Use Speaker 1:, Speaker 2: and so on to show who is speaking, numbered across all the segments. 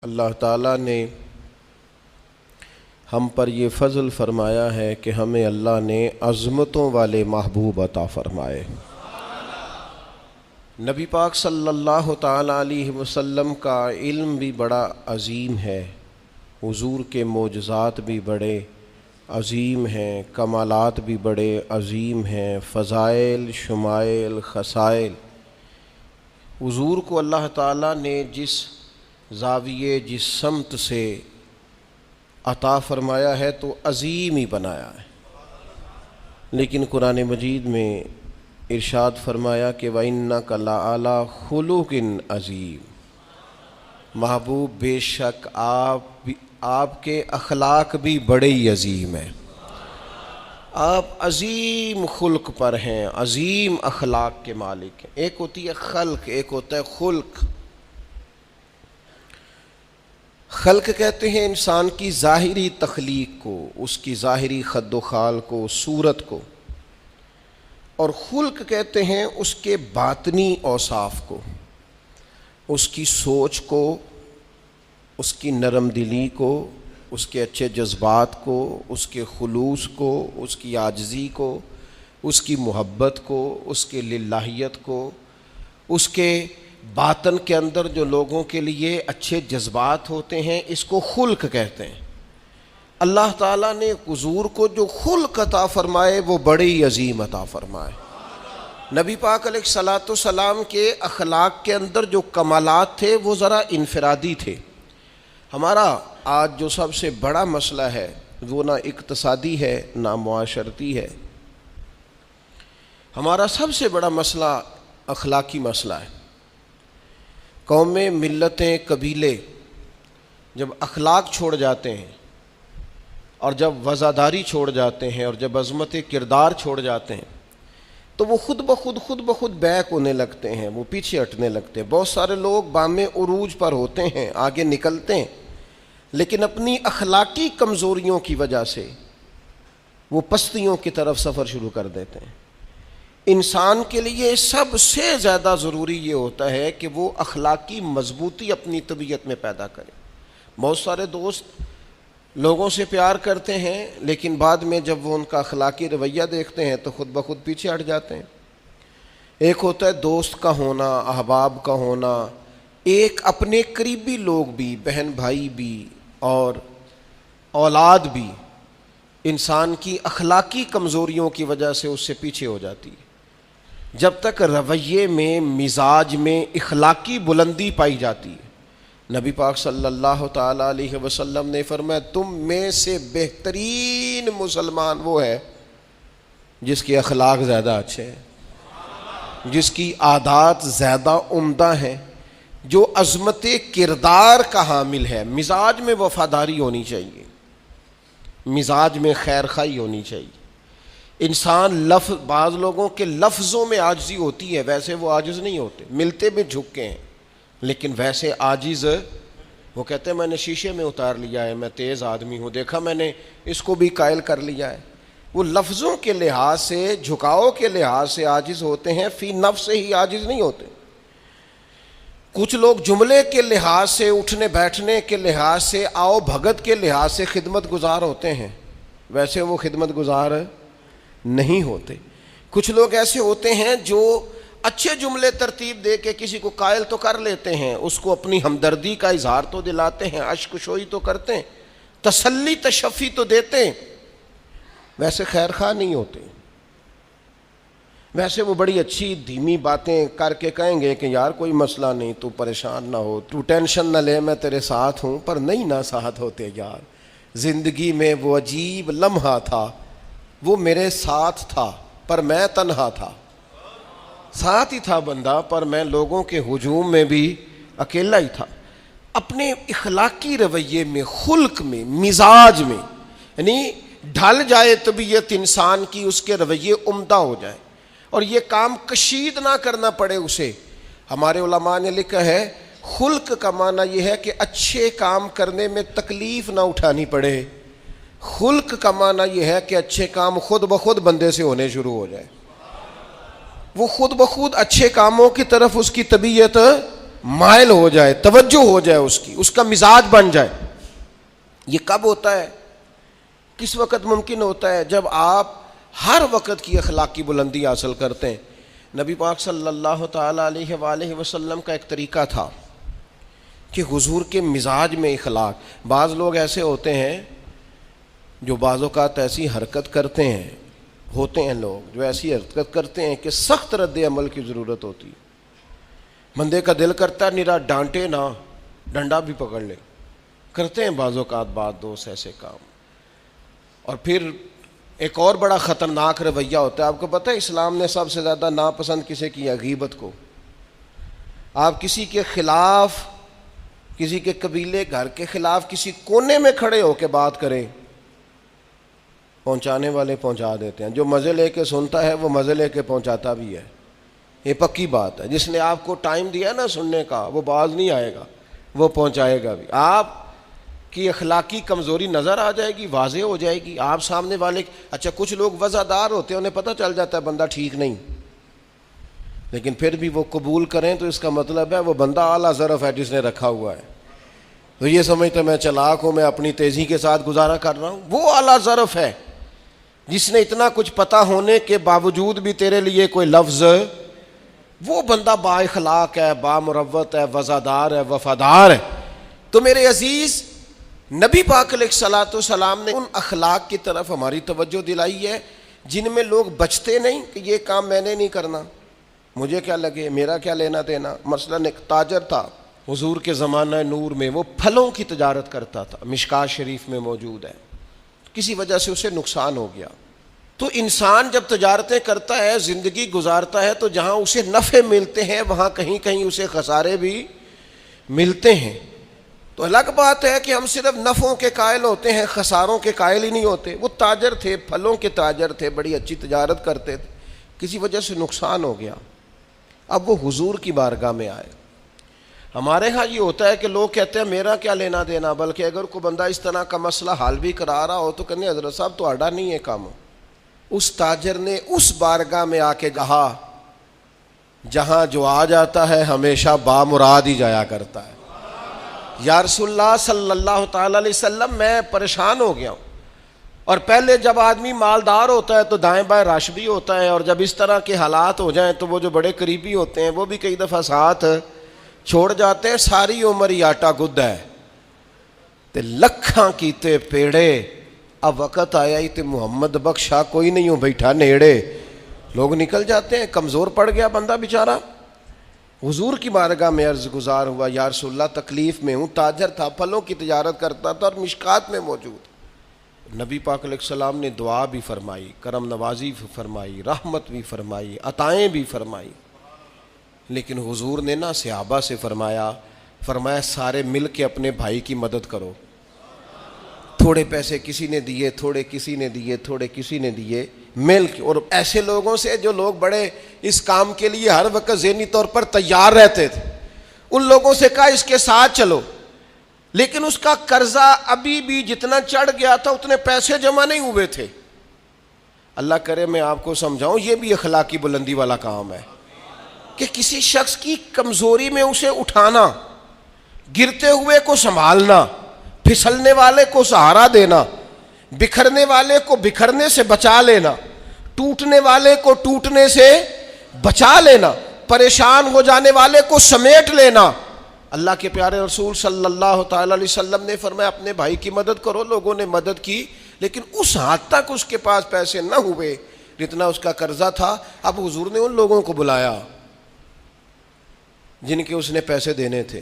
Speaker 1: اللہ تعالیٰ نے ہم پر یہ فضل فرمایا ہے کہ ہمیں اللہ نے عظمتوں والے محبوب عطا فرمائے۔ نبی پاک صلی اللہ تعالیٰ علیہ وسلم کا علم بھی بڑا عظیم ہے، حضور کے معجزات بھی بڑے عظیم ہیں، کمالات بھی بڑے عظیم ہیں، فضائل، شمائل، خصائل۔ حضور کو اللہ تعالیٰ نے جس زاویے جس سمت سے عطا فرمایا ہے تو عظیم ہی بنایا ہے، لیکن قرآن مجید میں ارشاد فرمایا کہ وَإِنَّكَ لَعَلَىٰ خُلُقٍ عَظِيمٍ، محبوب بے شک آپ کے اخلاق بھی بڑے ہی عظیم ہیں، آپ عظیم خلق پر ہیں، عظیم اخلاق کے مالک ہیں۔ ایک ہوتی ہے خلق، ایک ہوتا ہے خلق۔ خلق کہتے ہیں انسان کی ظاہری تخلیق کو، اس کی ظاہری خد و خال کو، صورت کو، اور خلق کہتے ہیں اس کے باطنی اوصاف کو، اس کی سوچ کو، اس کی نرم دلی کو، اس کے اچھے جذبات کو، اس کے خلوص کو، اس کی عاجزی کو، اس کی محبت کو، اس کے للہیت کو، اس کے باطن کے اندر جو لوگوں کے لیے اچھے جذبات ہوتے ہیں، اس کو خلق کہتے ہیں۔ اللہ تعالیٰ نے حضور کو جو خلق عطا فرمائے وہ بڑے ہی عظیم عطا فرمائے۔ نبی پاک علیہ الصلاۃ والسلام کے اخلاق کے اندر جو کمالات تھے وہ ذرا انفرادی تھے۔ ہمارا آج جو سب سے بڑا مسئلہ ہے وہ نہ اقتصادی ہے نہ معاشرتی ہے، ہمارا سب سے بڑا مسئلہ اخلاقی مسئلہ ہے۔ قومیں، ملتیں، قبیلے جب اخلاق چھوڑ جاتے ہیں اور جب وزاداری چھوڑ جاتے ہیں اور جب عظمت کردار چھوڑ جاتے ہیں تو وہ خود بخود بیک ہونے لگتے ہیں، وہ پیچھے ہٹنے لگتے ہیں۔ بہت سارے لوگ بام عروج پر ہوتے ہیں، آگے نکلتے ہیں، لیکن اپنی اخلاقی کمزوریوں کی وجہ سے وہ پستیوں کی طرف سفر شروع کر دیتے ہیں۔ انسان کے لیے سب سے زیادہ ضروری یہ ہوتا ہے کہ وہ اخلاقی مضبوطی اپنی طبیعت میں پیدا کرے۔ بہت سارے دوست لوگوں سے پیار کرتے ہیں، لیکن بعد میں جب وہ ان کا اخلاقی رویہ دیکھتے ہیں تو خود بخود پیچھے ہٹ جاتے ہیں۔ ایک ہوتا ہے دوست کا ہونا، احباب کا ہونا، ایک اپنے قریبی لوگ بھی، بہن بھائی بھی اور اولاد بھی انسان کی اخلاقی کمزوریوں کی وجہ سے اس سے پیچھے ہو جاتی ہے۔ جب تک رویے میں، مزاج میں اخلاقی بلندی پائی جاتی ہے، نبی پاک صلی اللہ تعالیٰ علیہ وسلم نے فرمایا تم میں سے بہترین مسلمان وہ ہے جس کے اخلاق زیادہ اچھے ہیں، جس کی عادات زیادہ عمدہ ہیں، جو عظمت کردار کا حامل ہے۔ مزاج میں وفاداری ہونی چاہیے، مزاج میں خیر خواہی ہونی چاہیے۔ انسان بعض لوگوں کے لفظوں میں عاجزی ہوتی ہے، ویسے وہ عاجز نہیں ہوتے، ملتے میں جھک کے ہیں، لیکن ویسے عاجز وہ کہتے ہیں میں نے شیشے میں اتار لیا ہے، میں تیز آدمی ہوں، دیکھا میں نے اس کو بھی قائل کر لیا ہے۔ وہ لفظوں کے لحاظ سے، جھکاؤ کے لحاظ سے عاجز ہوتے ہیں، فی نفس سے ہی عاجز نہیں ہوتے۔ کچھ لوگ جملے کے لحاظ سے، اٹھنے بیٹھنے کے لحاظ سے، آؤ بھگت کے لحاظ سے خدمت گزار ہوتے ہیں، ویسے وہ خدمت گزار نہیں ہوتے۔ کچھ لوگ ایسے ہوتے ہیں جو اچھے جملے ترتیب دے کے کسی کو قائل تو کر لیتے ہیں، اس کو اپنی ہمدردی کا اظہار تو دلاتے ہیں، اشک شوئی تو کرتے ہیں، تسلی تشفی تو دیتے ہیں، ویسے خیر خواہ نہیں ہوتے۔ ویسے وہ بڑی اچھی دھیمی باتیں کر کے کہیں گے کہ یار کوئی مسئلہ نہیں، تو پریشان نہ ہو، تو ٹینشن نہ لے، میں تیرے ساتھ ہوں، پر نہیں نہ ساتھ ہوتے یار۔ زندگی میں وہ عجیب لمحہ تھا، وہ میرے ساتھ تھا پر میں تنہا تھا، ساتھ ہی تھا بندہ پر میں لوگوں کے ہجوم میں بھی اکیلا ہی تھا۔ اپنے اخلاقی رویے میں، خلق میں، مزاج میں، یعنی ڈھل جائے طبیعت انسان کی، اس کے رویے عمدہ ہو جائے اور یہ کام کشید نہ کرنا پڑے اسے۔ ہمارے علماء نے لکھا ہے خلق کا معنی یہ ہے کہ اچھے کام کرنے میں تکلیف نہ اٹھانی پڑے، خلق کا معنی یہ ہے کہ اچھے کام خود بخود بندے سے ہونے شروع ہو جائے، وہ خود بخود اچھے کاموں کی طرف اس کی طبیعت مائل ہو جائے، توجہ ہو جائے اس کا مزاج بن جائے. یہ کب ہوتا ہے؟ کس وقت ممکن ہوتا ہے؟ جب آپ ہر وقت کی اخلاقی بلندی حاصل کرتے ہیں. نبی پاک صلی اللہ تعالیٰ علیہ وآلہ وسلم کا ایک طریقہ تھا کہ حضور کے مزاج میں اخلاق. بعض لوگ ایسے ہوتے ہیں جو بعض اوقات ایسی حرکت کرتے ہیں، ہوتے ہیں لوگ جو ایسی حرکت کرتے ہیں کہ سخت رد عمل کی ضرورت ہوتی ہے. بندے کا دل کرتا ہے نرا ڈانٹے نہ، ڈنڈا بھی پکڑ لے. کرتے ہیں بعض اوقات بعض دوست ایسے کام. اور پھر ایک اور بڑا خطرناک رویہ ہوتا ہے. آپ کو پتہ ہے اسلام نے سب سے زیادہ ناپسند کسے کیا؟ غیبت کو. آپ کسی کے خلاف، کسی کے قبیلے گھر کے خلاف کسی کونے میں کھڑے ہو کے بات کریں، پہنچانے والے پہنچا دیتے ہیں. جو مزے لے کے سنتا ہے وہ مزے لے کے پہنچاتا بھی ہے. یہ پکی بات ہے. جس نے آپ کو ٹائم دیا نا سننے کا، وہ باز نہیں آئے گا، وہ پہنچائے گا بھی. آپ کی اخلاقی کمزوری نظر آ جائے گی، واضح ہو جائے گی. آپ سامنے والے، اچھا کچھ لوگ وزادار ہوتے ہیں، انہیں پتہ چل جاتا ہے بندہ ٹھیک نہیں، لیکن پھر بھی وہ قبول کریں تو اس کا مطلب ہے وہ بندہ اعلیٰ ظرف ہے جس نے رکھا ہوا ہے. تو یہ سمجھتا میں چلاک ہوں، میں اپنی تیزی کے ساتھ گزارا کر رہا ہوں. وہ اعلیٰ ظرف ہے جس نے اتنا کچھ پتہ ہونے کے باوجود بھی تیرے لیے کوئی لفظ، وہ بندہ با اخلاق ہے، با مروت ہے، وزادار ہے، وفادار ہے. تو میرے عزیز، نبی پاک علیہ الصلوۃ والسلام نے ان اخلاق کی طرف ہماری توجہ دلائی ہے جن میں لوگ بچتے نہیں کہ یہ کام میں نے نہیں کرنا، مجھے کیا لگے، میرا کیا لینا دینا. مثلا ایک تاجر تھا حضور کے زمانہ نور میں، وہ پھلوں کی تجارت کرتا تھا، مشکات شریف میں موجود ہے. کسی وجہ سے اسے نقصان ہو گیا. تو انسان جب تجارتیں کرتا ہے، زندگی گزارتا ہے، تو جہاں اسے نفع ملتے ہیں وہاں کہیں کہیں اسے خسارے بھی ملتے ہیں. تو الگ بات ہے کہ ہم صرف نفعوں کے قائل ہوتے ہیں، خساروں کے قائل ہی نہیں ہوتے. وہ تاجر تھے، پھلوں کے تاجر تھے، بڑی اچھی تجارت کرتے تھے، کسی وجہ سے نقصان ہو گیا. اب وہ حضور کی بارگاہ میں آئے. ہمارے ہاں یہ ہوتا ہے کہ لوگ کہتے ہیں میرا کیا لینا دینا، بلکہ اگر کوئی بندہ اس طرح کا مسئلہ حل بھی کرا رہا ہو تو کہنے حضرت صاحب تو آڈا نہیں ہے کام. اس تاجر نے اس بارگاہ میں آ کے کہا جہاں جو آ جاتا ہے ہمیشہ بامراد ہی جایا کرتا ہے. یا رسول اللہ صلی اللہ تعالی علیہ وسلم، میں پریشان ہو گیا ہوں. اور پہلے جب آدمی مالدار ہوتا ہے تو دائیں بائیں رش بھی ہوتا ہے، اور جب اس طرح کے حالات ہو جائیں تو وہ جو بڑے قریبی ہوتے ہیں وہ بھی کئی دفعہ ساتھ چھوڑ جاتے ہیں. ساری عمر ہی آٹا گد ہے تے لکھاں کیتے پیڑے، اب وقت آیا ہی تے محمد بخشا کوئی نہیں ہوں بیٹھا نیڑے. لوگ نکل جاتے ہیں، کمزور پڑ گیا بندہ بیچارہ. حضور کی بارگاہ میں عرض گزار ہوا یا رسول اللہ تکلیف میں ہوں. تاجر تھا، پھلوں کی تجارت کرتا تھا اور مشکات میں موجود. نبی پاک علیہ السلام نے دعا بھی فرمائی، کرم نوازی بھی فرمائی، رحمت بھی فرمائی، عطائیں بھی فرمائی. لیکن حضور نے نا صحابہ سے فرمایا سارے مل کے اپنے بھائی کی مدد کرو. تھوڑے پیسے کسی نے دیے، تھوڑے کسی نے دیے، تھوڑے کسی نے دیے، مل کے. اور ایسے لوگوں سے جو لوگ بڑے اس کام کے لیے ہر وقت ذہنی طور پر تیار رہتے تھے، ان لوگوں سے کہا اس کے ساتھ چلو. لیکن اس کا قرضہ ابھی بھی جتنا چڑھ گیا تھا اتنے پیسے جمع نہیں ہوئے تھے. اللہ کرے میں آپ کو سمجھاؤں، یہ بھی اخلاقی بلندی والا کام ہے کہ کسی شخص کی کمزوری میں اسے اٹھانا، گرتے ہوئے کو سنبھالنا، پھسلنے والے کو سہارا دینا، بکھرنے والے کو بکھرنے سے بچا لینا، ٹوٹنے والے کو ٹوٹنے سے بچا لینا، پریشان ہو جانے والے کو سمیٹ لینا. اللہ کے پیارے رسول صلی اللہ تعالی علیہ وسلم نے فرمایا اپنے بھائی کی مدد کرو. لوگوں نے مدد کی، لیکن اس حد تک اس کے پاس پیسے نہ ہوئے جتنا اس کا قرضہ تھا. اب حضور نے ان لوگوں کو بلایا جن کے اس نے پیسے دینے تھے،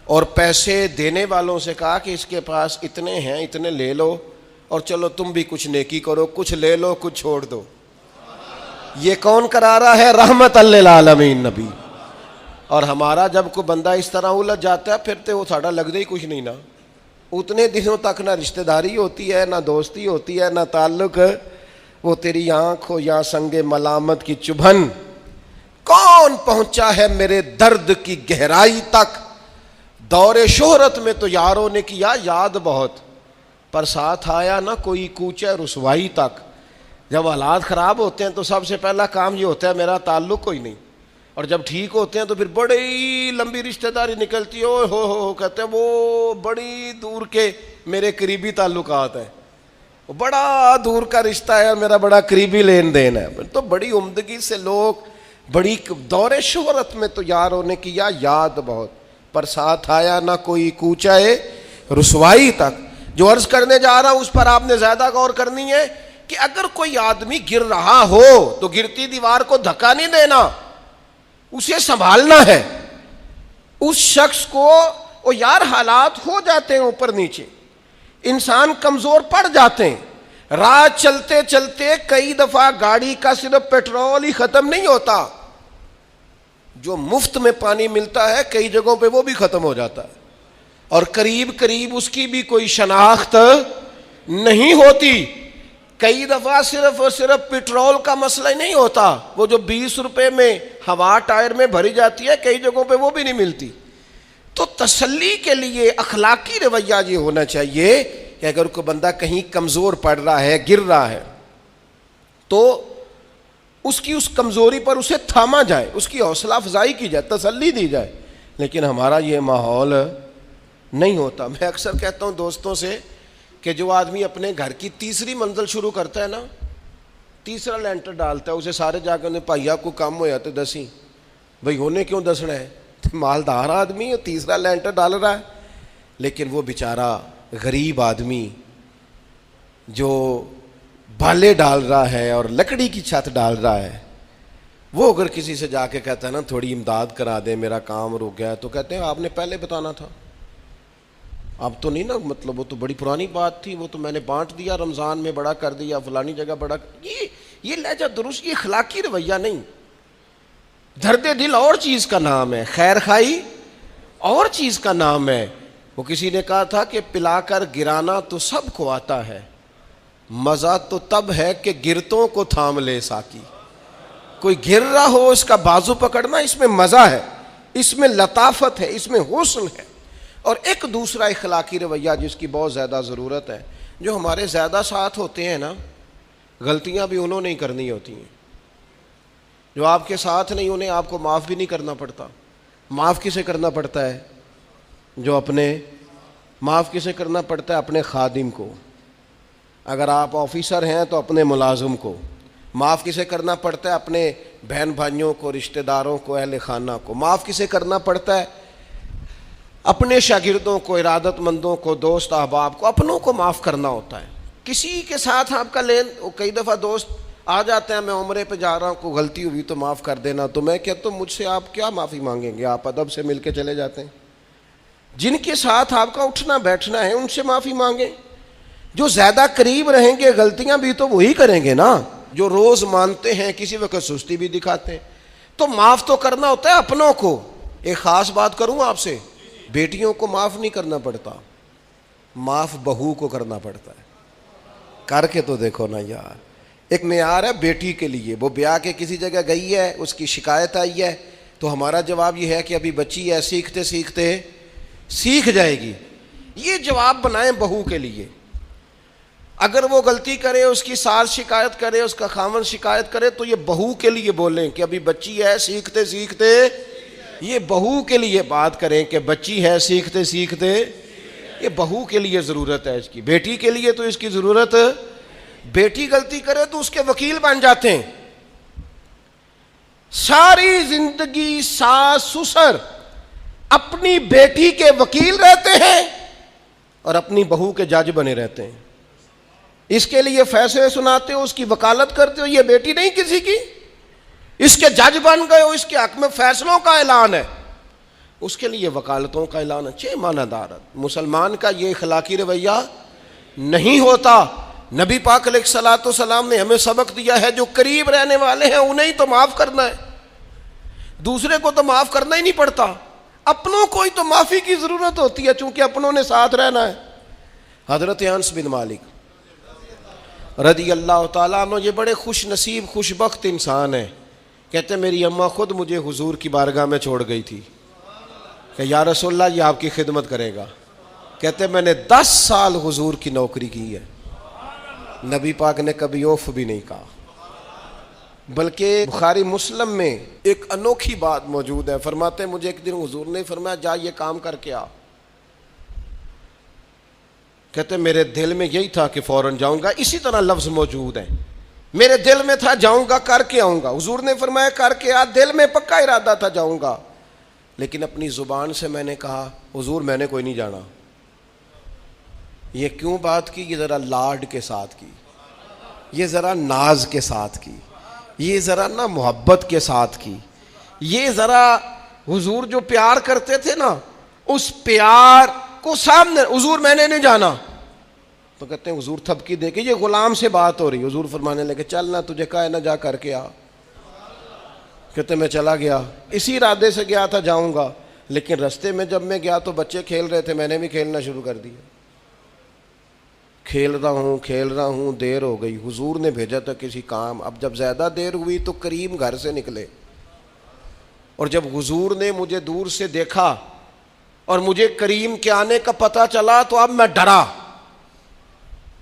Speaker 1: اور پیسے دینے والوں سے کہا کہ اس کے پاس اتنے ہیں، اتنے لے لو، اور چلو تم بھی کچھ نیکی کرو، کچھ لے لو کچھ چھوڑ دو. یہ کون کرا رہا ہے؟ رحمت للعالمین نبی. اور ہمارا جب کوئی بندہ اس طرح الجھ جاتا ہے پھر تو وہ ساڑا لگتا ہی کچھ نہیں نا. اتنے دنوں تک نہ رشتہ داری ہوتی ہے، نہ دوستی ہوتی ہے، نہ تعلق. وہ تیری آنکھ ہو یا سنگ ملامت کی چبھن، کون پہنچا ہے میرے درد کی گہرائی تک. دور شہرت میں تو یاروں نے کیا یاد بہت، پر ساتھ آیا نہ کوئی کوچے رسوائی تک. جب حالات خراب ہوتے ہیں تو سب سے پہلا کام یہ ہوتا ہے میرا تعلق کوئی نہیں. اور جب ٹھیک ہوتے ہیں تو پھر بڑی لمبی رشتہ داری نکلتی ہے، او ہو کہتے ہیں وہ بڑی دور کے میرے قریبی تعلقات ہیں، وہ بڑا دور کا رشتہ ہے، میرا بڑا قریبی لین دین ہے. تو بڑی عمدگی سے لوگ بڑی دور شہرت میں تو یاروں نے کیا یاد بہت، پر ساتھ آیا نہ کوئی کوچہ رسوائی تک. جو عرض کرنے جا رہا ہوں اس پر آپ نے زیادہ غور کرنی ہے کہ اگر کوئی آدمی گر رہا ہو تو گرتی دیوار کو دھکا نہیں دینا، اسے سنبھالنا ہے. اس شخص کو وہ یار حالات ہو جاتے ہیں اوپر نیچے، انسان کمزور پڑ جاتے ہیں، راہ چلتے چلتے کئی دفعہ گاڑی کا صرف پیٹرول ہی ختم نہیں ہوتا، جو مفت میں پانی ملتا ہے کئی جگہوں پہ وہ بھی ختم ہو جاتا ہے، اور قریب قریب اس کی بھی کوئی شناخت نہیں ہوتی. کئی دفعہ صرف اور صرف پیٹرول کا مسئلہ ہی نہیں ہوتا، وہ جو 20 روپے میں ہوا ٹائر میں بھری جاتی ہے کئی جگہوں پہ وہ بھی نہیں ملتی. تو تسلی کے لیے اخلاقی رویہ یہ ہونا چاہیے کہ اگر کوئی بندہ کہیں کمزور پڑ رہا ہے، گر رہا ہے، تو اس کی اس کمزوری پر اسے تھاما جائے، اس کی حوصلہ افزائی کی جائے، تسلی دی جائے. لیکن ہمارا یہ ماحول نہیں ہوتا. میں اکثر کہتا ہوں دوستوں سے کہ جو آدمی اپنے گھر کی تیسری منزل شروع کرتا ہے نا، تیسرا لینٹر ڈالتا ہے، اسے سارے جا کے بھائیا کو کم ہو جاتے دسی، بھائی ہونے کیوں دسنا ہے، مالدار آدمی ہے تیسرا لینٹر ڈال رہا ہے. لیکن وہ بیچارہ غریب آدمی جو بالے ڈال رہا ہے اور لکڑی کی چھت ڈال رہا ہے، وہ اگر کسی سے جا کے کہتا ہے نا تھوڑی امداد کرا دے میرا کام رک گیا، تو کہتے ہیں آپ نے پہلے بتانا تھا، اب تو نہیں نا، مطلب وہ تو بڑی پرانی بات تھی، وہ تو میں نے بانٹ دیا، رمضان میں بڑا کر دیا، فلانی جگہ بڑا. یہ لہجہ درست، یہ اخلاقی رویہ نہیں. درد دل اور چیز کا نام ہے، خیر خائی اور چیز کا نام ہے. وہ کسی نے کہا تھا کہ پلا کر گرانا تو سب کو آتا ہے، مزہ تو تب ہے کہ گرتوں کو تھام لے ساکی. کوئی گر رہا ہو اس کا بازو پکڑنا، اس میں مزہ ہے، اس میں لطافت ہے، اس میں حسن ہے. اور ایک دوسرا اخلاقی رویہ جس کی بہت زیادہ ضرورت ہے، جو ہمارے زیادہ ساتھ ہوتے ہیں نا، غلطیاں بھی انہوں نے ہی کرنی ہوتی ہیں. جو آپ کے ساتھ نہیں انہیں آپ کو معاف بھی نہیں کرنا پڑتا. معاف کسے کرنا پڑتا ہے؟ جو اپنے، معاف کسے کرنا پڑتا ہے؟ اپنے خادم کو. اگر آپ آفیسر ہیں تو اپنے ملازم کو. معاف کسے کرنا پڑتا ہے؟ اپنے بہن بھائیوں کو، رشتہ داروں کو، اہل خانہ کو. معاف کسے کرنا پڑتا ہے؟ اپنے شاگردوں کو، ارادت مندوں کو، دوست احباب کو. اپنوں کو معاف کرنا ہوتا ہے. کسی کے ساتھ آپ کا کئی دفعہ دوست آ جاتے ہیں، میں عمرے پہ جا رہا ہوں، کوئی غلطی ہوئی تو معاف کر دینا، تو میں کہتا ہوں مجھ سے آپ کیا معافی مانگیں گے، آپ ادب سے مل کے چلے جاتے ہیں. جن کے ساتھ آپ کا اٹھنا بیٹھنا ہے ان سے معافی مانگیں. جو زیادہ قریب رہیں گے غلطیاں بھی تو وہی کریں گے نا، جو روز مانتے ہیں، کسی وقت سستی بھی دکھاتے ہیں. تو معاف تو کرنا ہوتا ہے اپنوں کو. ایک خاص بات کروں آپ سے، بیٹیوں کو معاف نہیں کرنا پڑتا، معاف بہو کو کرنا پڑتا ہے. کر کے تو دیکھو نا یار. ایک معیار ہے بیٹی کے لیے، وہ بیاہ کے کسی جگہ گئی ہے، اس کی شکایت آئی ہے، تو ہمارا جواب یہ ہے کہ ابھی بچی ہے، سیکھتے سیکھتے سیکھ جائے گی. یہ جواب بنائیں بہو کے لیے. اگر وہ غلطی کرے، اس کی ساس شکایت کرے، اس کا خاوند شکایت کرے، تو یہ بہو کے لیے بولیں کہ ابھی بچی ہے، سیکھتے سیکھتے. یہ بہو کے لیے بات کریں کہ بچی ہے، سیکھتے سیکھتے. یہ بہو کے لیے ضرورت ہے اس کی. بیٹی کے لیے تو اس کی ضرورت، بیٹی غلطی کرے تو اس کے وکیل بن جاتے ہیں. ساری زندگی ساس سسر اپنی بیٹی کے وکیل رہتے ہیں اور اپنی بہو کے جج بنے رہتے ہیں. اس کے لیے فیصلے سناتے ہو، اس کی وکالت کرتے ہو. یہ بیٹی نہیں کسی کی، اس کے جج بن گئے ہو، اس کے حق میں فیصلوں کا اعلان ہے، اس کے لیے وکالتوں کا اعلان ہے. چھ معنی دارت. مسلمان کا یہ اخلاقی رویہ نہیں ہوتا. نبی پاک علیہ الصلوۃ والسلام نے ہمیں سبق دیا ہے، جو قریب رہنے والے ہیں انہیں تو معاف کرنا ہے، دوسرے کو تو معاف کرنا ہی نہیں پڑتا. اپنوں کو ہی تو معافی کی ضرورت ہوتی ہے، چونکہ اپنوں نے ساتھ رہنا ہے. حضرت انس بن مالک رضی اللہ تعالیٰ عنہ یہ بڑے خوش نصیب خوش بخت انسان ہیں. کہتے ہیں میری اماں خود مجھے حضور کی بارگاہ میں چھوڑ گئی تھی کہ یا رسول اللہ یہ آپ کی خدمت کرے گا. کہتے ہیں میں نے 10 سال حضور کی نوکری کی ہے، نبی پاک نے کبھی اوف بھی نہیں کہا. بلکہ بخاری مسلم میں ایک انوکھی بات موجود ہے. فرماتے ہیں مجھے ایک دن حضور نے فرمایا جا یہ کام کر کے آ. کہتے میرے دل میں یہی تھا کہ فوراً جاؤں گا. اسی طرح لفظ موجود ہیں, میرے دل میں تھا جاؤں گا کر کے آؤں گا. حضور نے فرمایا کر کے آ. دل میں پکا ارادہ تھا جاؤں گا, لیکن اپنی زبان سے میں نے کہا حضور میں نے کوئی نہیں جانا. یہ کیوں بات کی؟ یہ ذرا لاڈ کے ساتھ کی, یہ ذرا ناز کے ساتھ کی, یہ ذرا نا محبت کے ساتھ کی, یہ ذرا حضور جو پیار کرتے تھے نا اس پیار کو سامنے. حضور میں نے نہیں جانا. تو کہتے ہیں حضور تھپکی دے کے یہ غلام سے بات ہو رہی. حضور فرمانے لگے چل نہ تجھے کہا ہے نہ جا کر کے آ. کہتے میں چلا گیا, اسی ارادے سے گیا تھا جاؤں گا, لیکن رستے میں جب میں گیا تو بچے کھیل رہے تھے, میں نے بھی کھیلنا شروع کر دیا. کھیل رہا ہوں دیر ہو گئی. حضور نے بھیجا تھا کسی کام. اب جب زیادہ دیر ہوئی تو کریم گھر سے نکلے, اور جب حضور نے مجھے دور سے دیکھا اور مجھے کریم کے آنے کا پتہ چلا تو اب میں ڈرا.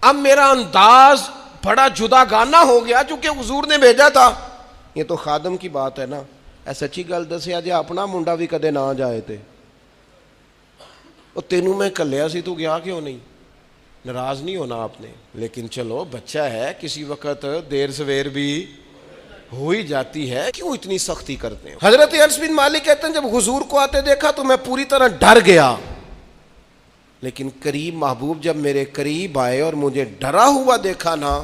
Speaker 1: اب میرا انداز بڑا جدا گانا ہو گیا چونکہ حضور نے بھیجا تھا. یہ تو خادم کی بات ہے نا. اے سچی گل دسیا جی اپنا منڈا بھی کدے نہ جائے تے وہ تینوں میں کلیا سی تو گیا کیوں نہیں؟ ناراض نہیں ہونا آپ نے, لیکن چلو بچہ ہے, کسی وقت دیر سویر بھی ہو ہی جاتی ہے, کیوں اتنی سختی کرتے ہیں؟ حضرت انس بن مالک کہتے ہیں جب حضور کو آتے دیکھا تو میں پوری طرح ڈر گیا, لیکن قریب محبوب جب میرے قریب آئے اور مجھے ڈرا ہوا دیکھا نا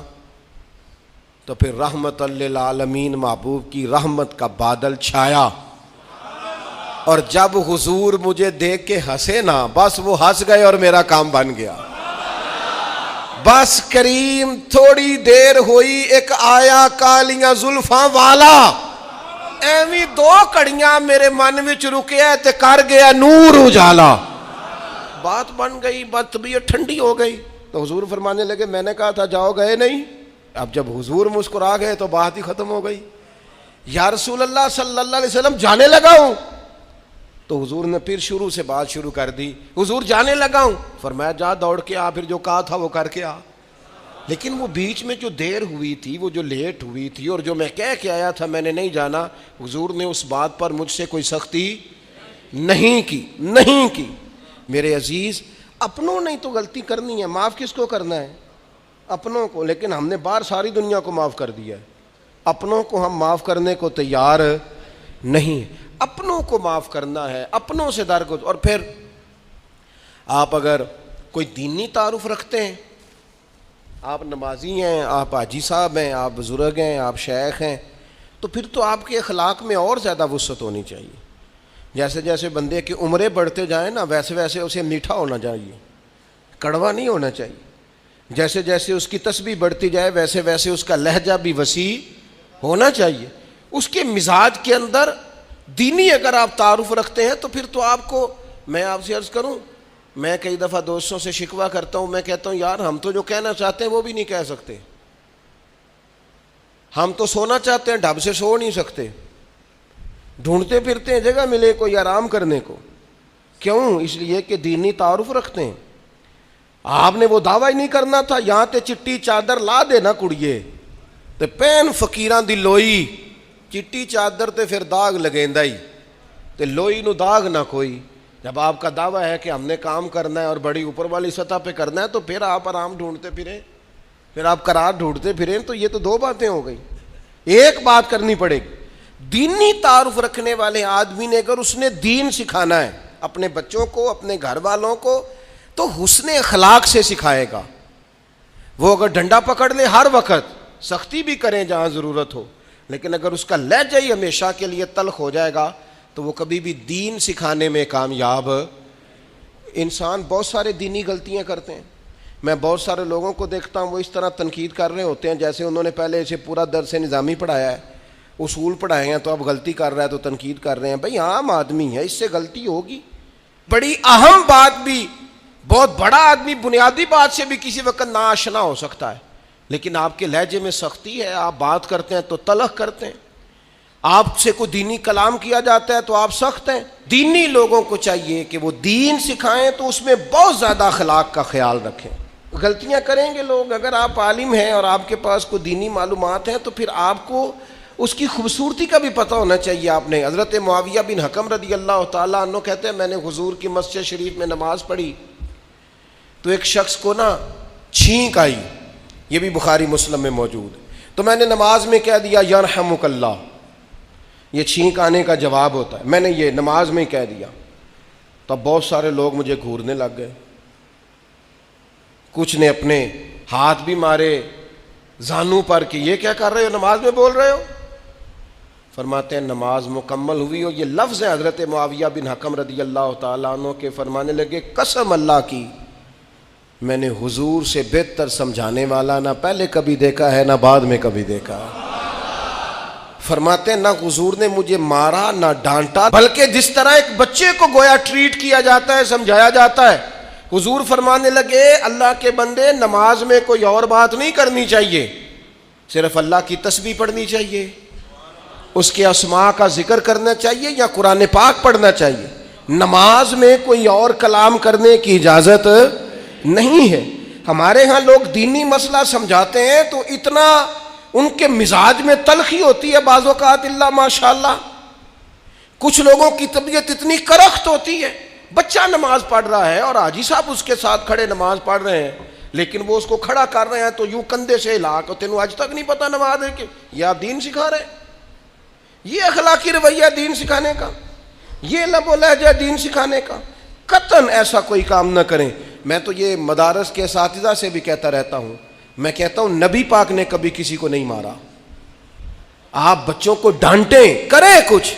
Speaker 1: تو پھر رحمت للعالمین محبوب کی رحمت کا بادل چھایا. اور جب حضور مجھے دیکھ کے ہنسے نا بس وہ ہنس گئے اور میرا کام بن گیا. بس کریم تھوڑی دیر ہوئی ایک آیا کالیاں زلفاں والا, ایویں دو کڑیاں میرے من وچ رکیا تے کر گیا نور اجالا. بات بن گئی, بات طبیعت ٹھنڈی ہو گئی. تو حضور فرمانے لگے میں نے کہا تھا جاؤ, گئے نہیں. اب جب حضور مسکرا گئے تو بات ہی ختم ہو گئی. یا رسول اللہ صلی اللہ علیہ وسلم جانے لگا ہوں. تو حضور نے پھر شروع سے بات شروع کر دی. حضور جانے لگا ہوں. فرمایا جا دوڑ کے آ, پھر جو کہا تھا وہ کر کے آ. لیکن وہ بیچ میں جو دیر ہوئی تھی, وہ جو لیٹ ہوئی تھی, اور جو میں کہہ کے آیا تھا میں نے نہیں جانا, حضور نے اس بات پر مجھ سے کوئی سختی نہیں کی. میرے عزیز اپنوں نے تو غلطی کرنی ہے, معاف کس کو کرنا ہے؟ اپنوں کو. لیکن ہم نے باہر ساری دنیا کو معاف کر دیا ہے, اپنوں کو ہم معاف کرنے کو تیار نہیں. اپنوں کو معاف کرنا ہے, اپنوں سے درگزر. اور پھر آپ اگر کوئی دینی تعارف رکھتے ہیں, آپ نمازی ہیں, آپ حاجی صاحب ہیں, آپ بزرگ ہیں, آپ شیخ ہیں, تو پھر تو آپ کے اخلاق میں اور زیادہ وسعت ہونی چاہیے. جیسے جیسے بندے کی عمریں بڑھتے جائیں نا ویسے ویسے اسے میٹھا ہونا چاہیے, کڑوا نہیں ہونا چاہیے. جیسے جیسے اس کی تسبیح بڑھتی جائے ویسے ویسے اس کا لہجہ بھی وسیع ہونا چاہیے. اس کے مزاج کے اندر دینی اگر آپ تعارف رکھتے ہیں تو پھر تو آپ کو, میں آپ سے عرض کروں, میں کئی دفعہ دوستوں سے شکوہ کرتا ہوں, میں کہتا ہوں یار ہم تو جو کہنا چاہتے ہیں وہ بھی نہیں کہہ سکتے. ہم تو سونا چاہتے ہیں, ڈھب سے سو نہیں سکتے, ڈھونڈتے پھرتے ہیں جگہ ملے کوئی آرام کرنے کو. کیوں؟ اس لیے کہ دینی تعارف رکھتے ہیں. آپ نے وہ دعویٰ ہی نہیں کرنا تھا, یہاں تے چٹی چادر لا دے نا کڑیے تے پین فقیراں دی لوئی, چٹی چادر تے پھر داغ لگیندا ہی تے لوئی نو داغ نہ کوئی. جب آپ کا دعویٰ ہے کہ ہم نے کام کرنا ہے اور بڑی اوپر والی سطح پہ کرنا ہے تو پھر آپ آرام ڈھونڈتے پھریں, پھر آپ قرار ڈھونڈتے پھریں. تو یہ تو دو باتیں ہو گئی. ایک بات کرنی پڑے گی, دینی تعارف رکھنے والے آدمی نے اگر اس نے دین سکھانا ہے اپنے بچوں کو, اپنے گھر والوں کو, تو حسن اخلاق سے سکھائے گا. وہ اگر ڈنڈا پکڑ لے ہر وقت, سختی بھی کریں جہاں ضرورت ہو, لیکن اگر اس کا لہجہ ہی ہمیشہ کے لیے تلخ ہو جائے گا تو وہ کبھی بھی دین سکھانے میں کامیاب. انسان بہت سارے دینی غلطیاں کرتے ہیں. میں بہت سارے لوگوں کو دیکھتا ہوں وہ اس طرح تنقید کر رہے ہوتے ہیں جیسے انہوں نے پہلے اسے پورا درس نظامی پڑھایا ہے, اصول پڑھائے ہیں, تو اب غلطی کر رہا ہے تو تنقید کر رہے ہیں. بھئی عام آدمی ہے, اس سے غلطی ہوگی. بڑی اہم بات بھی, بہت بڑا آدمی بنیادی بات سے بھی کسی وقت ناآشنا ہو سکتا ہے, لیکن آپ کے لہجے میں سختی ہے, آپ بات کرتے ہیں تو تلخ کرتے ہیں. آپ سے کوئی دینی کلام کیا جاتا ہے تو آپ سخت ہیں. دینی لوگوں کو چاہیے کہ وہ دین سکھائیں تو اس میں بہت زیادہ اخلاق کا خیال رکھیں. غلطیاں کریں گے لوگ. اگر آپ عالم ہیں اور آپ کے پاس کوئی دینی معلومات ہیں تو پھر آپ کو اس کی خوبصورتی کا بھی پتہ ہونا چاہیے آپ نے. حضرت معاویہ بن حکم رضی اللہ تعالیٰ عنہ کہتے ہیں میں نے حضور کی مسجد شریف میں نماز پڑھی تو ایک شخص کو نا چھینک آئی, یہ بھی بخاری مسلم میں موجود ہے, تو میں نے نماز میں کہہ دیا یرحمک اللہ, یہ چھینک آنے کا جواب ہوتا ہے, میں نے یہ نماز میں ہی کہہ دیا. تب بہت سارے لوگ مجھے گھورنے لگ گئے, کچھ نے اپنے ہاتھ بھی مارے زانوں پر کہ یہ کیا کر رہے ہو, نماز میں بول رہے ہو. فرماتے ہیں نماز مکمل ہوئی اور یہ لفظ ہے حضرت معاویہ بن حکم رضی اللہ تعالیٰ عنہ کے, فرمانے لگے قسم اللہ کی میں نے حضور سے بہتر سمجھانے والا نہ پہلے کبھی دیکھا ہے نہ بعد میں کبھی دیکھا. فرماتے ہیں نہ حضور نے مجھے مارا نہ ڈانٹا, بلکہ جس طرح ایک بچے کو گویا ٹریٹ کیا جاتا ہے, سمجھایا جاتا ہے. حضور فرمانے لگے اللہ کے بندے نماز میں کوئی اور بات نہیں کرنی چاہیے, صرف اللہ کی تسبیح پڑھنی چاہیے, اس کے اسماء کا ذکر کرنا چاہیے یا قرآن پاک پڑھنا چاہیے. نماز میں کوئی اور کلام کرنے کی اجازت نہیں ہے. ہمارے ہاں لوگ دینی مسئلہ سمجھاتے ہیں تو اتنا ان کے مزاج میں تلخی ہوتی ہے بعض اوقات, اللہ ماشاءاللہ. کچھ لوگوں کی طبیعت اتنی کرخت ہوتی ہے, بچہ نماز پڑھ رہا ہے اور حاجی صاحب اس کے ساتھ کھڑے نماز پڑھ رہے ہیں, لیکن وہ اس کو کھڑا کر رہے ہیں تو یوں کندھے سے ہلا کے, تینوں آج تک نہیں پتا نماز ہے کہ یہ آپ دین سکھا رہے ہیں. یہ اخلاقی رویہ دین سکھانے کا, یہ لب و لہجہ دین سکھانے کا. قطعاً ایسا کوئی کام نہ کریں. میں تو یہ مدارس کے اساتذہ سے بھی کہتا رہتا ہوں, میں کہتا ہوں نبی پاک نے کبھی کسی کو نہیں مارا. آپ بچوں کو ڈانٹیں, کریں کچھ,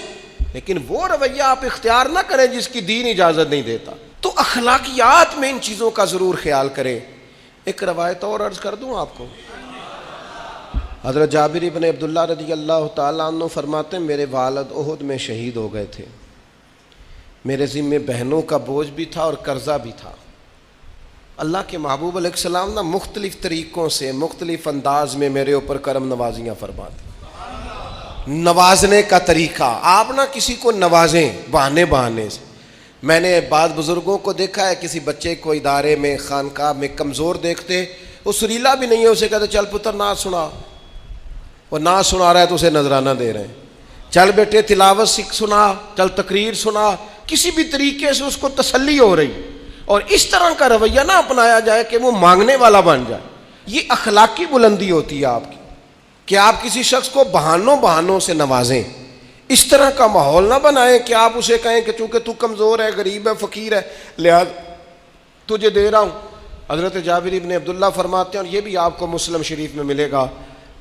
Speaker 1: لیکن وہ رویہ آپ اختیار نہ کریں جس کی دین اجازت نہیں دیتا. تو اخلاقیات میں ان چیزوں کا ضرور خیال کریں. ایک روایت اور عرض کر دوں آپ کو. حضرت جابر ابن عبداللہ رضی اللہ تعالیٰ عنہ فرماتے ہیں میرے والد احد میں شہید ہو گئے تھے, میرے ذمے بہنوں کا بوجھ بھی تھا اور قرضہ بھی تھا. اللہ کے محبوب علیہ السلام نا مختلف طریقوں سے مختلف انداز میں میرے اوپر کرم نوازیاں فرماتے. نوازنے کا طریقہ, آپ نہ کسی کو نوازیں بہانے سے. میں نے بعض بزرگوں کو دیکھا ہے کسی بچے کو ادارے میں خانقاہ میں کمزور دیکھتے, وہ سریلا بھی نہیں ہے, اسے کہتے چل پتر نعت سنا, وہ نعت سنا رہا ہے تو اسے نذرانہ دے رہے ہیں, چل بیٹے تلاوت سکھ سنا, چل تقریر سنا, کسی بھی طریقے سے اس کو تسلی ہو رہی. اور اس طرح کا رویہ نہ اپنایا جائے کہ وہ مانگنے والا بن جائے. یہ اخلاقی بلندی ہوتی ہے آپ کی کہ آپ کسی شخص کو بہانوں سے نوازیں. اس طرح کا ماحول نہ بنائیں کہ آپ اسے کہیں کہ چونکہ تو کمزور ہے, غریب ہے, فقیر ہے, لہذا تجھے دے رہا ہوں. حضرت جابر ابن عبداللہ فرماتے ہیں, اور یہ بھی آپ کو مسلم شریف میں ملے گا,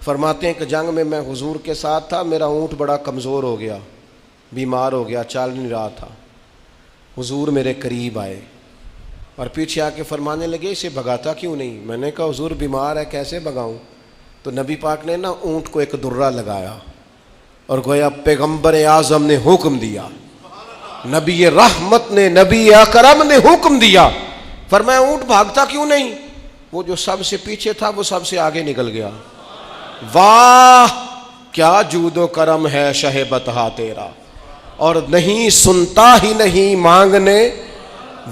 Speaker 1: فرماتے ہیں کہ جنگ میں حضور کے ساتھ تھا, میرا اونٹ بڑا کمزور ہو گیا, بیمار ہو گیا, چل نہیں رہا تھا. حضور میرے قریب آئے اور پیچھے آ کے فرمانے لگے اسے بھگاتا کیوں نہیں. میں نے کہا حضور بیمار ہے کیسے بھگاؤں. تو نبی پاک نے نا اونٹ کو ایک درہ لگایا اور گویا پیغمبر اعظم نے حکم دیا, نبی رحمت نے, نبی اکرم نے حکم دیا, فرمایا اونٹ بھاگتا کیوں نہیں. وہ جو سب سے پیچھے تھا وہ سب سے آگے نکل گیا. واہ کیا جود و کرم ہے شہ بطحا تیرا, اور نہیں سنتا ہی نہیں مانگنے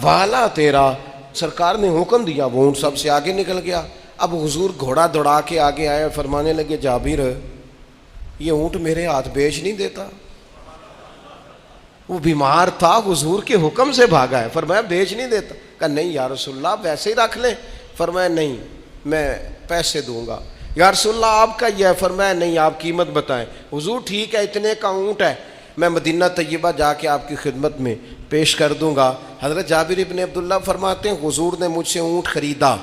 Speaker 1: والا تیرا. سرکار نے حکم دیا, وہ اونٹ سب سے آگے نکل گیا. اب حضور گھوڑا دوڑا کے آگے آئے اور فرمانے لگے جابر یہ اونٹ میرے ہاتھ بیچ نہیں دیتا. وہ بیمار تھا, حضور کے حکم سے بھاگا ہے, فرمایا بیچ نہیں دیتا. کہا نہیں یا رسول اللہ ویسے ہی رکھ لیں. فرمایا نہیں میں پیسے دوں گا. یا رسول اللہ آپ کا یہ ہے. فرمایا نہیں آپ قیمت بتائیں. حضور ٹھیک ہے اتنے کا اونٹ ہے, میں مدینہ طیبہ جا کے آپ کی خدمت میں پیش کر دوں گا. حضرت جابر ابن عبداللہ فرماتے ہیں حضور نے مجھ سے اونٹ خریدا.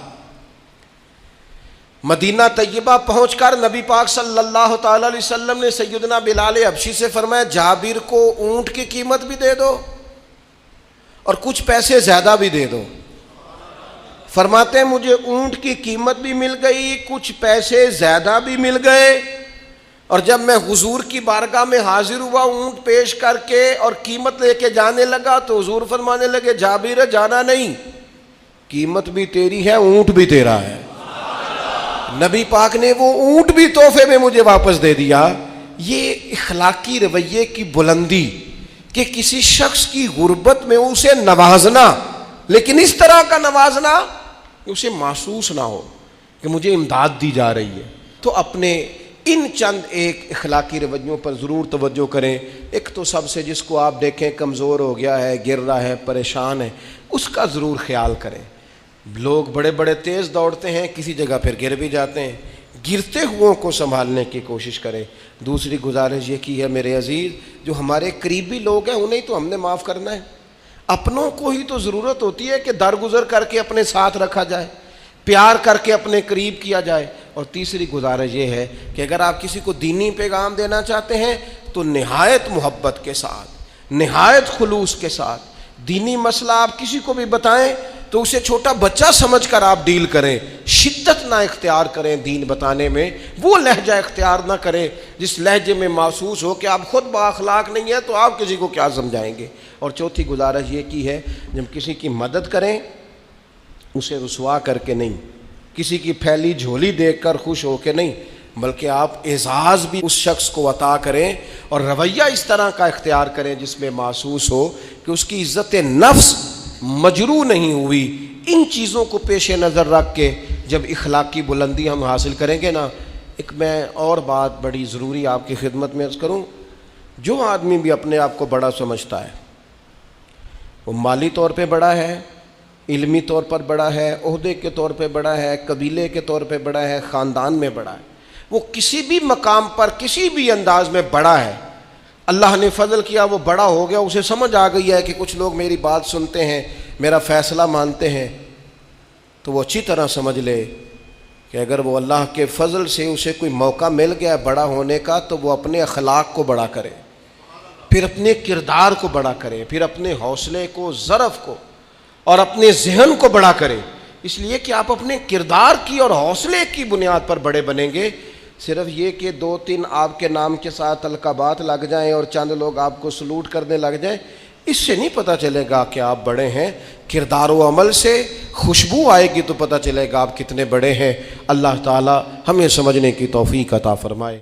Speaker 1: مدینہ طیبہ پہنچ کر نبی پاک صلی اللہ تعالی علیہ وسلم نے سیدنا بلال حبشی سے فرمایا جابر کو اونٹ کی قیمت بھی دے دو اور کچھ پیسے زیادہ بھی دے دو. فرماتے ہیں مجھے اونٹ کی قیمت بھی مل گئی, کچھ پیسے زیادہ بھی مل گئے, اور جب میں حضور کی بارگاہ میں حاضر ہوا اونٹ پیش کر کے اور قیمت لے کے جانے لگا تو حضور فرمانے لگے جابر جانا نہیں, قیمت بھی تیری ہے اونٹ بھی تیرا ہے. نبی پاک نے وہ اونٹ بھی تحفے میں مجھے واپس دے دیا. یہ اخلاقی رویے کی بلندی کہ کسی شخص کی غربت میں اسے نوازنا, لیکن اس طرح کا نوازنا کہ اسے محسوس نہ ہو کہ مجھے امداد دی جا رہی ہے. تو اپنے ان چند ایک اخلاقی رویوں پر ضرور توجہ کریں۔ ایک تو سب سے جس کو آپ دیکھیں کمزور ہو گیا ہے، گر رہا ہے، پریشان ہے، اس کا ضرور خیال کریں۔ لوگ بڑے بڑے تیز دوڑتے ہیں، کسی جگہ پھر گر بھی جاتے ہیں، گرتے ہوئوں کو سنبھالنے کی کوشش کریں۔ دوسری گزارش یہ کی ہے میرے عزیز، جو ہمارے قریبی لوگ ہیں انہیں تو ہم نے معاف کرنا ہے، اپنوں کو ہی تو ضرورت ہوتی ہے کہ درگزر کر کے اپنے ساتھ رکھا جائے، پیار کر کے اپنے قریب کیا جائے۔ اور تیسری گزارش یہ ہے کہ اگر آپ کسی کو دینی پیغام دینا چاہتے ہیں تو نہایت محبت کے ساتھ، نہایت خلوص کے ساتھ دینی مسئلہ آپ کسی کو بھی بتائیں تو اسے چھوٹا بچہ سمجھ کر آپ ڈیل کریں، شدت نہ اختیار کریں دین بتانے میں، وہ لہجہ اختیار نہ کریں جس لہجے میں محسوس ہو کہ آپ خود بااخلاق نہیں ہیں تو آپ کسی کو کیا سمجھائیں گے۔ اور چوتھی گزارش یہ کی ہے، جب کسی کی مدد کریں اسے رسوا کر کے نہیں، کسی کی پھیلی جھولی دیکھ کر خوش ہو کے نہیں، بلکہ آپ اعزاز بھی اس شخص کو عطا کریں اور رویہ اس طرح کا اختیار کریں جس میں محسوس ہو کہ اس کی عزت نفس مجروح نہیں ہوئی۔ ان چیزوں کو پیش نظر رکھ کے جب اخلاقی بلندی ہم حاصل کریں گے نا، ایک میں اور بات بڑی ضروری آپ کی خدمت میں عرض کروں، جو آدمی بھی اپنے آپ کو بڑا سمجھتا ہے، وہ مالی طور پہ بڑا ہے، علمی طور پر بڑا ہے، عہدے کے طور پہ بڑا ہے، قبیلے کے طور پہ بڑا ہے، خاندان میں بڑا ہے، وہ کسی بھی مقام پر کسی بھی انداز میں بڑا ہے، اللہ نے فضل کیا وہ بڑا ہو گیا، اسے سمجھ آ گئی ہے کہ کچھ لوگ میری بات سنتے ہیں، میرا فیصلہ مانتے ہیں، تو وہ اچھی طرح سمجھ لے کہ اگر وہ اللہ کے فضل سے اسے کوئی موقع مل گیا بڑا ہونے کا تو وہ اپنے اخلاق کو بڑا کرے، پھر اپنے کردار کو بڑا کرے، پھر اپنے حوصلے کو، ظرف کو اور اپنے ذہن کو بڑا کرے، اس لیے کہ آپ اپنے کردار کی اور حوصلے کی بنیاد پر بڑے بنیں گے۔ صرف یہ کہ 2-3 آپ کے نام کے ساتھ القابات لگ جائیں اور چند لوگ آپ کو سلوٹ کرنے لگ جائیں، اس سے نہیں پتہ چلے گا کہ آپ بڑے ہیں۔ کردار و عمل سے خوشبو آئے گی تو پتہ چلے گا آپ کتنے بڑے ہیں۔ اللہ تعالی ہمیں سمجھنے کی توفیق عطا فرمائے۔